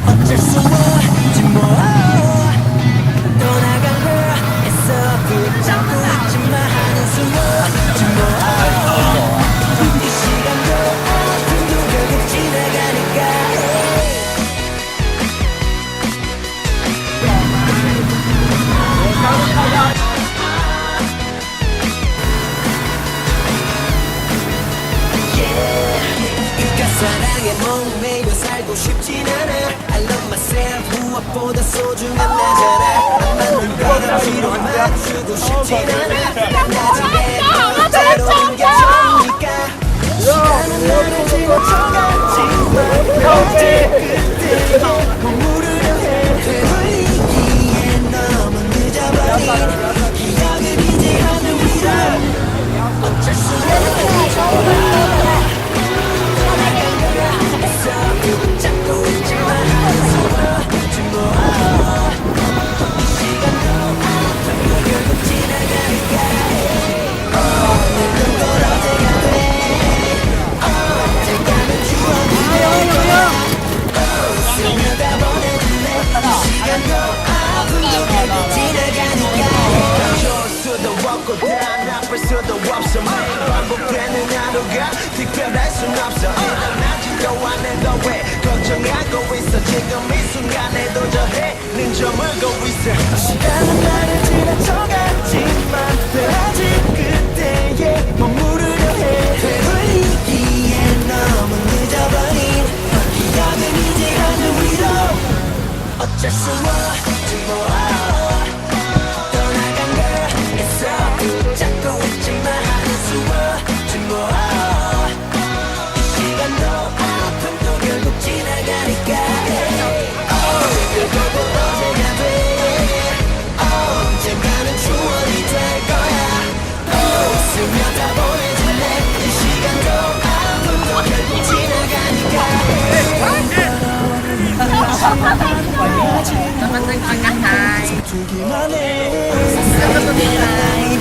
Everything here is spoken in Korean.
어쩔 수 없지 뭐 떠나간 걸 애써 붙잡고 있지만 하는 수 없지 뭐이 시간도 아픔도 결국 지나가니까 그깟 사랑에 목매여 살고 싶진 않아 I love myself 무엇보다 소중한 나잖아 안 맞는 바람으로 맞추고 싶진 않아 나중에 멋대로 게 좋으니까 시간은 나를 지나쳐갔지만 아직 그때에 머무르려 해 되돌리기엔 너무 늦어버린 기억을 이제 하늘 위로 어쩔 수 없어 붙잡고 있지만 하는 수 없지 뭐 시간도 아픔도 결국 지나가니까 오늘도 어제가 돼 언젠가는 추억이 될 거야 웃으며 다 보내줄래 시간도 아픔도 결국 지나가니까 좋을 수도 없고 다 나쁠 수도 없어 매일 반복되는 하루가 특별할 순 없어 일어나지도 않아도 왜 걱정하고 있어 지금 이 순간에도 저 해는 저물고 있어 시간은 나를 지나쳐갔지만 왜 아직 그때에 머무르려 해 되돌리기엔 너무 늦어버린 기억은 이제 하늘 위로 어쩔 수 없지 뭐 떠나간 걸 애써 붙잡고 있지만 하는 수 없지 뭐 시간도 아픔도 결국 지나가니까 결국 어제가 돼 언젠가는 추억이 될 거야 웃으며 다 보내줄래 이 시간도 아픔도 결국 지나가니까 Naman nagkakatay. 주기만 해 Sa kapatid.